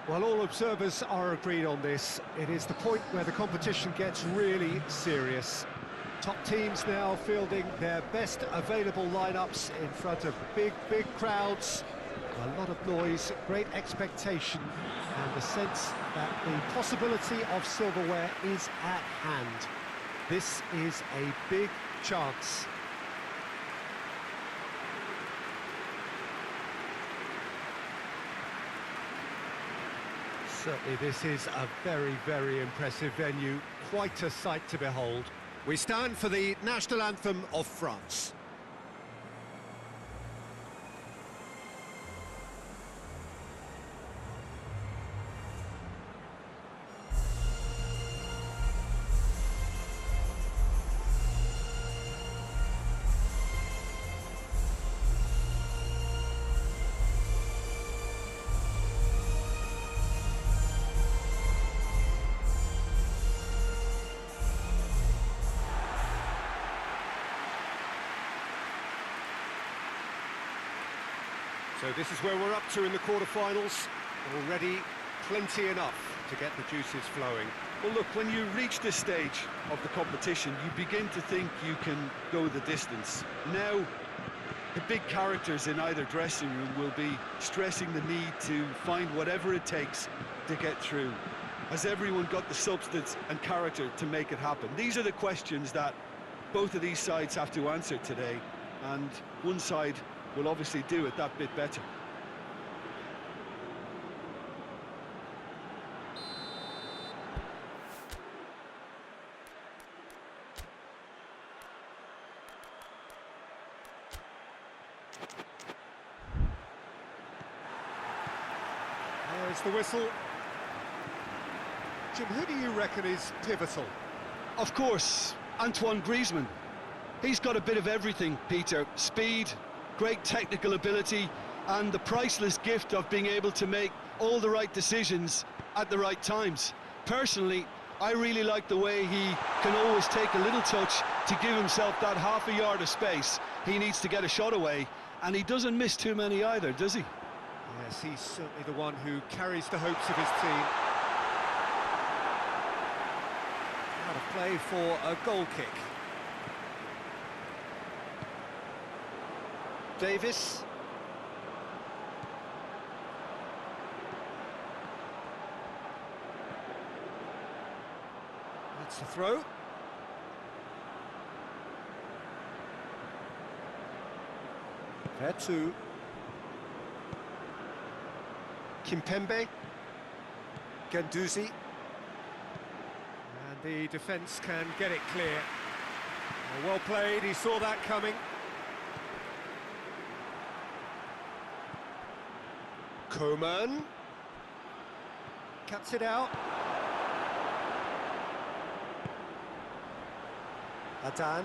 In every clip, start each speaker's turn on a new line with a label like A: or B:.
A: Well, all observers are agreed on this. It is the point where the competition gets really serious. Top teams now fielding their best available lineups in front of big crowds. A lot of noise, great expectation, and the sense that the possibility of silverware is at hand. This is a big chance. Certainly this is a very impressive venue, quite a sight to behold. We stand for the national anthem of France. So this is where we're up to in the quarter-finals. Already plenty enough to get the juices flowing.
B: Well, look, when you reach this stage of the competition, you begin to think you can go the distance. Now, the big characters in either dressing room will be stressing the need to find whatever it takes to get through. Has everyone got the substance and character to make it happen? These are the questions that both of these sides have to answer today, and one side will obviously do it that bit better.
A: There's the whistle. Jim, who do you reckon is pivotal?
B: Of course, Antoine Griezmann. He's got a bit of everything, Peter. Speed, great technical ability, and the priceless gift of being able to make all the right decisions at the right times. Personally, I really like the way he can always take a little touch to give himself that half a yard of space. He needs to get a shot away, and he doesn't miss too many either, does he?
A: Yes, he's certainly the one who carries the hopes of his team. Out of play for a goal kick. Davis. That's the throw. There too. Kimpembe. Guendouzi. And the defence can get it clear. Well played, he saw that coming. Coman cuts it out. Adan.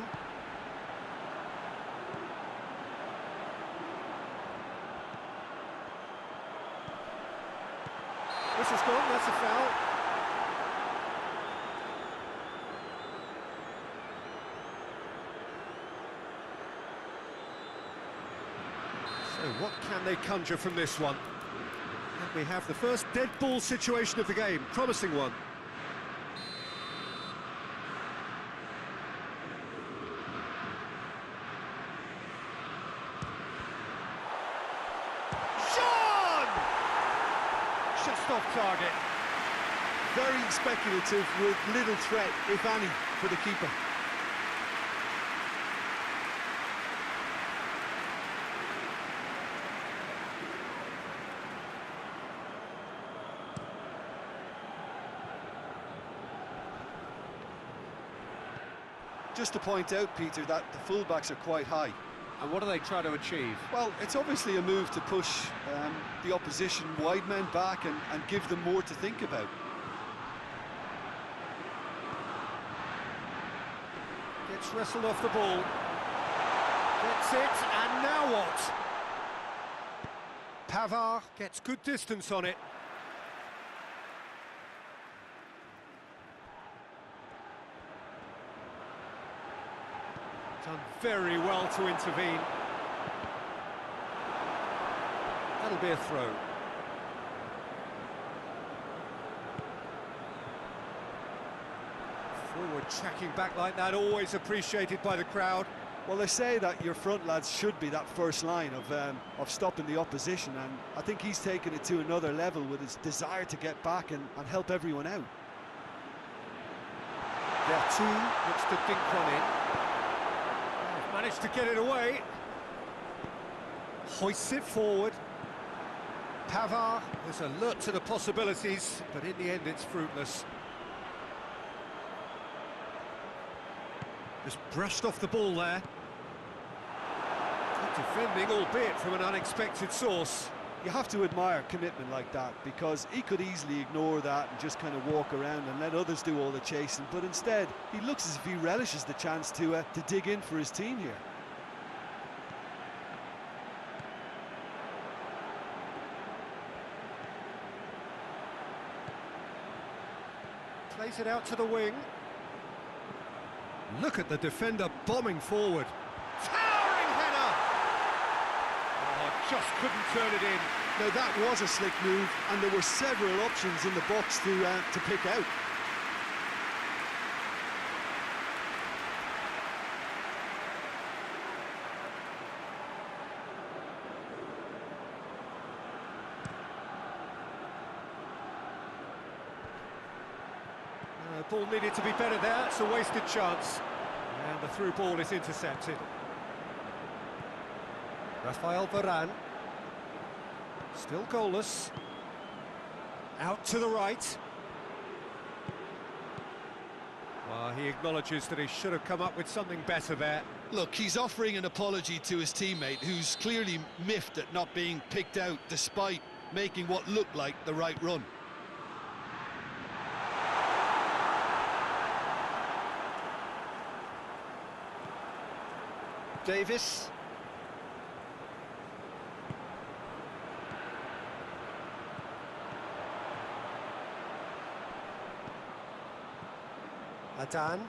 A: This is gone, that's a foul. So what can they conjure from this one? We have the first dead ball situation of the game, promising one. Sean! Just off target.
B: Very speculative with little threat, if any, for the keeper. Just to point out, Peter, that the fullbacks are quite high.
A: And what do they try to achieve?
B: Well, it's obviously a move to push the opposition wide men back and give them more to think about.
A: Gets wrestled off the ball. Gets it, and now what? Pavard gets good distance on it. Done very well to intervene. That'll be a throw. Forward tracking back like that, always appreciated by the crowd.
B: Well, they say that your front lads should be that first line of stopping the opposition, and I think he's taken it to another level with his desire to get back and help everyone out.
A: There two, looks to dink one in. They've managed to get it away. Hoists it forward. Pavard is alert to the possibilities, but in the end it's fruitless. Just brushed off the ball there. Good defending, albeit from an unexpected source.
B: You have to admire commitment like that, because he could easily ignore that and just kind of walk around and let others do all the chasing, but instead he looks as if he relishes the chance to dig in for his team here.
A: Plays it out to the wing. Look at the defender bombing forward. Towering header! Oh, just couldn't turn it in.
B: Now that was a slick move, and there were several options in the box to pick out.
A: Ball needed to be better there, it's a wasted chance. And the through ball is intercepted. Rafael Varane. Still goalless. Out to the right. Well, he acknowledges that he should have come up with something better there.
B: Look, he's offering an apology to his teammate, who's clearly miffed at not being picked out despite making what looked like the right run.
A: Davis. Adan.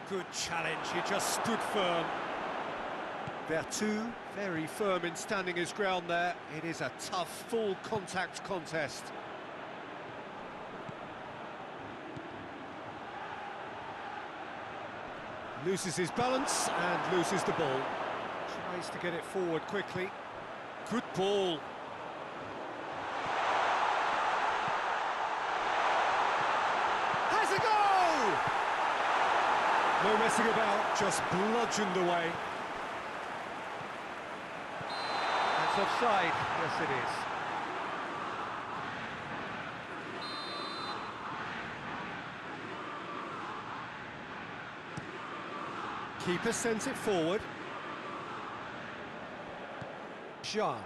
A: Good challenge, he just stood firm. Vertu, very firm in standing his ground there. It is a tough, full contact contest. Loses his balance and loses the ball. Tries to get it forward quickly. Good ball. Has a go! No messing about, just bludgeoned away. That's offside. Yes, it is. Keeper sends it forward. Jean.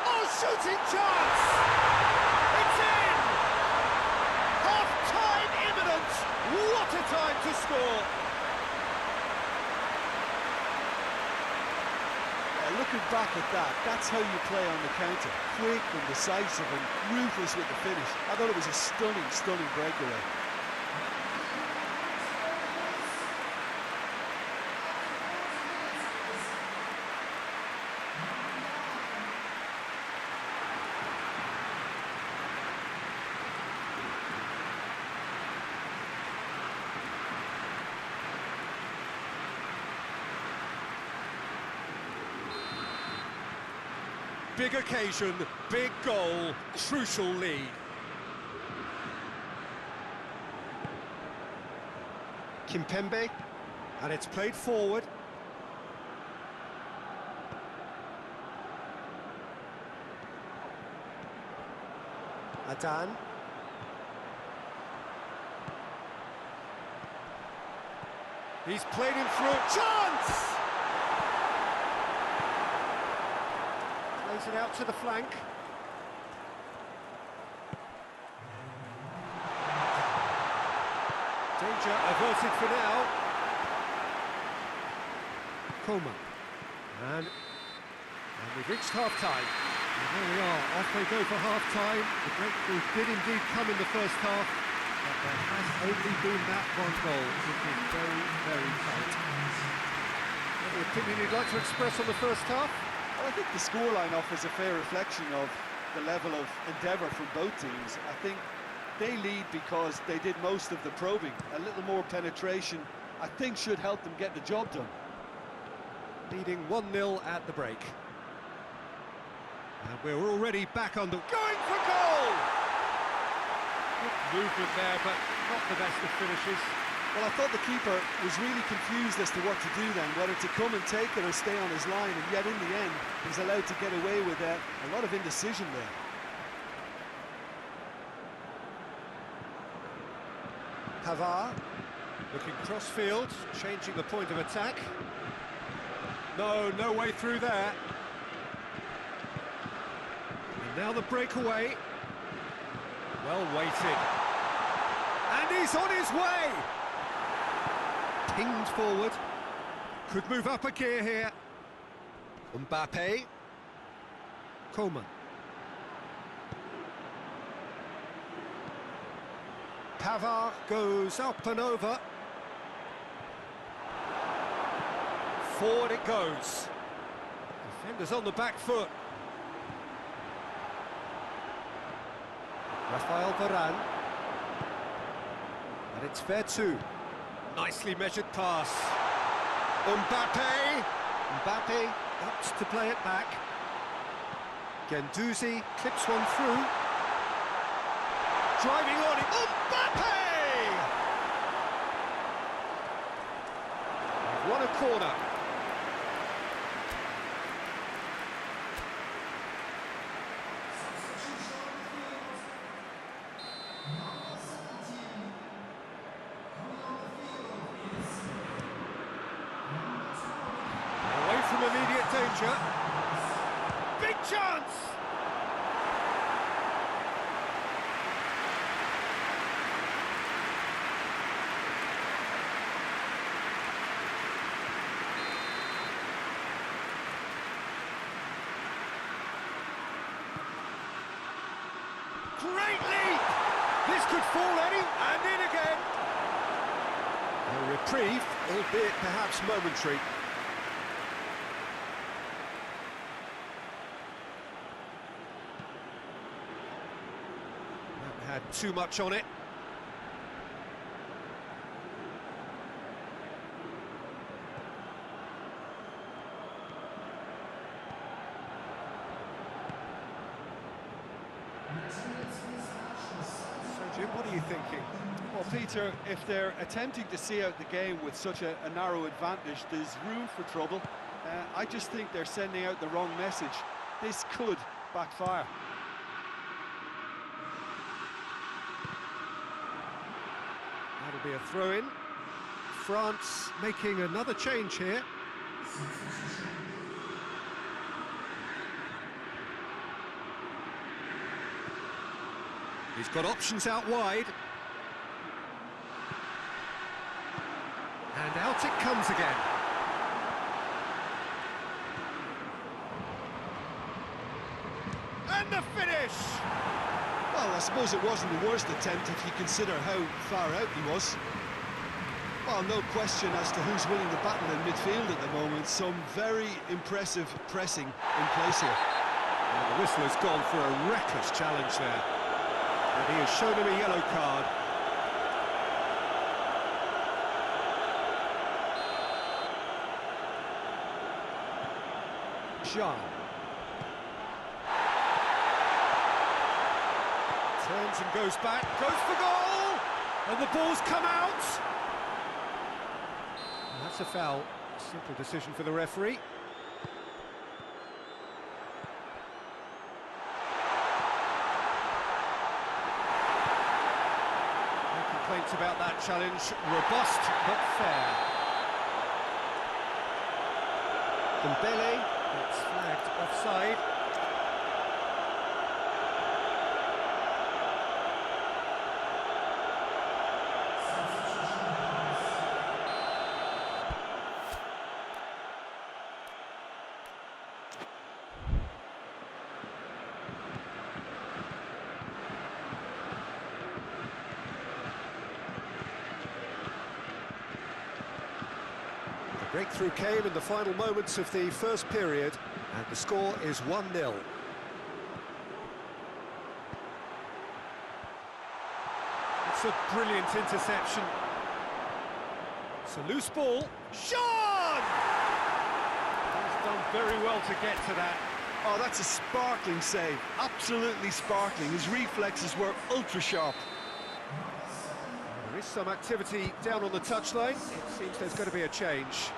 A: Oh, shooting chance! It's in! Half-time imminent! What a time to score!
B: Looking back at that, that's how you play on the counter. Quick and decisive and ruthless with the finish. I thought it was a stunning, stunning breakaway.
A: Big occasion, big goal, crucial lead. Kimpembe, and it's played forward. Adan. He's played him through. Chance! Plays it out to the flank. Danger averted for now. Coman. And we've reached half-time. And there we are, off they go for half-time. The breakthrough did indeed come in the first half. But there has only been that one goal. It's been very, very tight. Any opinion you'd like to express on the first half?
B: Well, I think the scoreline offers a fair reflection of the level of endeavour from both teams. I think they lead because they did most of the probing. A little more penetration, I think, should help them get the job done.
A: Leading 1-0 at the break. And we're already back on the... Going for goal! Good movement there, but not the best of finishes.
B: Well, I thought the keeper was really confused as to what to do then, whether to come and take it or stay on his line, and yet in the end, he's allowed to get away with a lot of indecision there.
A: Pavard, looking cross-field, changing the point of attack. No way through there. And now the breakaway. Well weighted. And he's on his way! Pinged forward. Could move up a gear here. Mbappe. Coman. Pavard goes up and over. Forward it goes. Defenders on the back foot. Rafael Varane. And it's Vertu. Nicely measured pass. Mbappe. Mbappe opts to play it back. Guendouzi clips one through. Driving on it. Mbappe! They've won a corner. Away from immediate danger. Big chance! Great lead! This could fall any, and in again! A reprieve, albeit perhaps momentary. That had too much on it. Jim, what are you thinking?
B: Well, Peter, if they're attempting to see out the game with such a narrow advantage, there's room for trouble. I just think they're sending out the wrong message. This could backfire.
A: That'll be a throw-in. France making another change here. He's got options out wide. And out it comes again. And the finish!
B: Well, I suppose it wasn't the worst attempt if you consider how far out he was. Well, no question as to who's winning the battle in midfield at the moment. Some very impressive pressing in place here.
A: Well, the whistle has gone for a reckless challenge there. And he has shown him a yellow card. Jean. Turns and goes back, goes for goal! And the ball's come out! And that's a foul. Simple decision for the referee. No complaints about that challenge. Robust but fair. Dembele, it's flagged offside. Breakthrough came in the final moments of the first period, and the score is 1-0. It's a brilliant interception. It's a loose ball. Shot! He's done very well to get to that.
B: Oh, that's a sparkling save. Absolutely sparkling. His reflexes were ultra-sharp.
A: There is some activity down on the touchline. It seems there's going to be a change.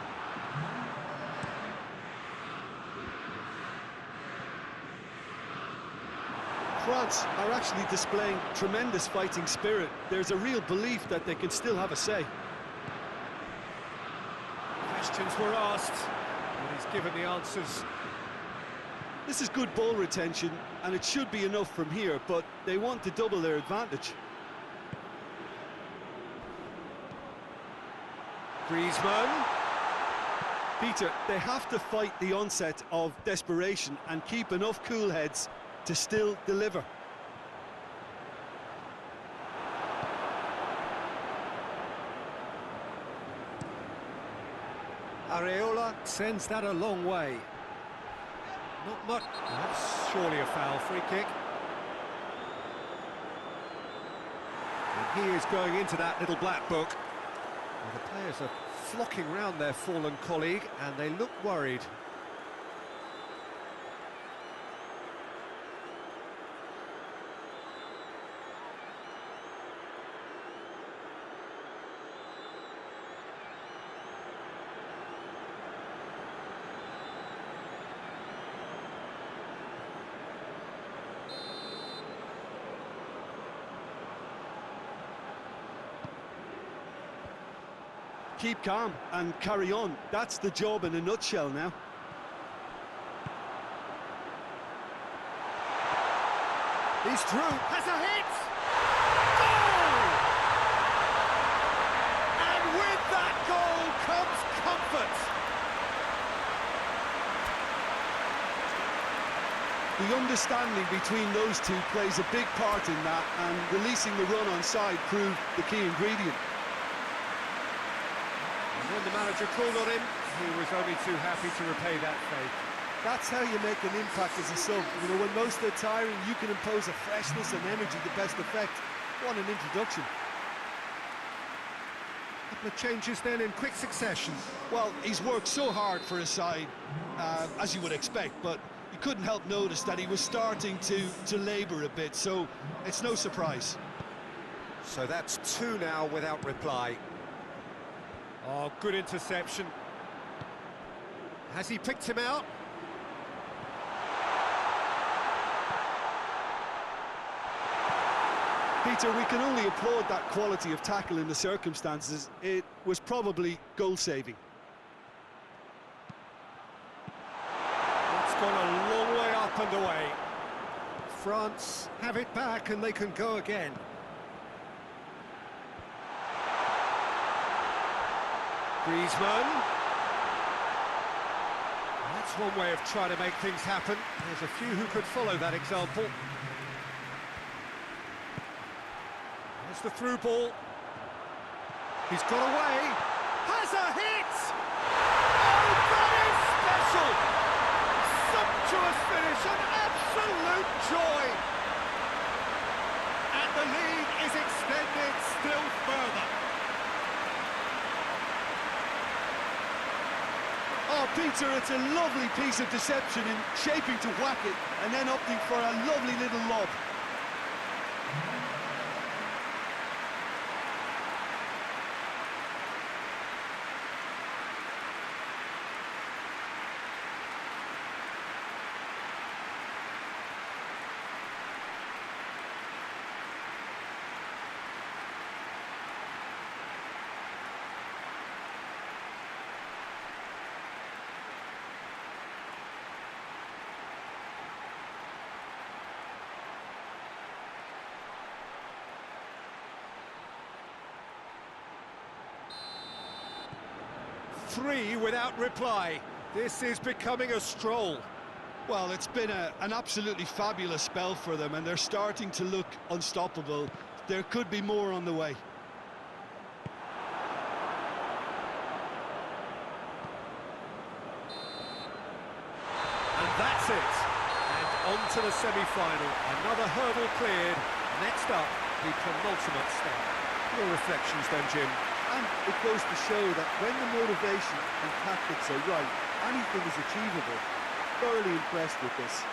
B: France are actually displaying tremendous fighting spirit. There's a real belief that they can still have a say.
A: Questions were asked, and he's given the answers.
B: This is good ball retention, and it should be enough from here, but they want to double their advantage.
A: Griezmann.
B: Peter, they have to fight the onset of desperation and keep enough cool heads to still deliver.
A: Areola sends that a long way. Not much. That's surely a foul. Free kick. And he is going into that little black book. And the players are flocking round their fallen colleague, and they look worried.
B: Keep calm and carry on. That's the job in a nutshell now.
A: He's through. Has a hit! Goal! And with that goal comes comfort.
B: The understanding between those two plays a big part in that, and releasing the run on side proved the key ingredient.
A: When the manager called on him, he was only too happy to repay that faith.
B: That's how you make an impact as a sub. You know, when most are tiring, you can impose a freshness and energy to best effect. What an introduction.
A: A couple of changes then in quick succession.
B: Well, he's worked so hard for his side, as you would expect, but you couldn't help notice that he was starting to labour a bit, so it's no surprise.
A: So that's two now without reply. Oh, good interception. Has he picked him out?
B: Peter, we can only applaud that quality of tackle in the circumstances. It was probably goal-saving.
A: It's gone a long way up and away. France have it back and they can go again. Griezmann. That's one way of trying to make things happen. There's a few who could follow that example. There's the through ball. He's got away. Has a hit! Oh, that is special! Sumptuous finish, an absolute joy! And the lead is extended still further.
B: Oh, Peter, it's a lovely piece of deception in shaping to whack it and then opting for a lovely little lob.
A: Three without reply. This is becoming a stroll.
B: Well, it's been an absolutely fabulous spell for them, and they're starting to look unstoppable. There could be more on the way.
A: That's it. And on to the semi-final. Another hurdle cleared. Next up, the penultimate step. Your reflections then, Jim?
B: And it goes to show that when the motivation and tactics are right, anything is achievable. Thoroughly impressed with this.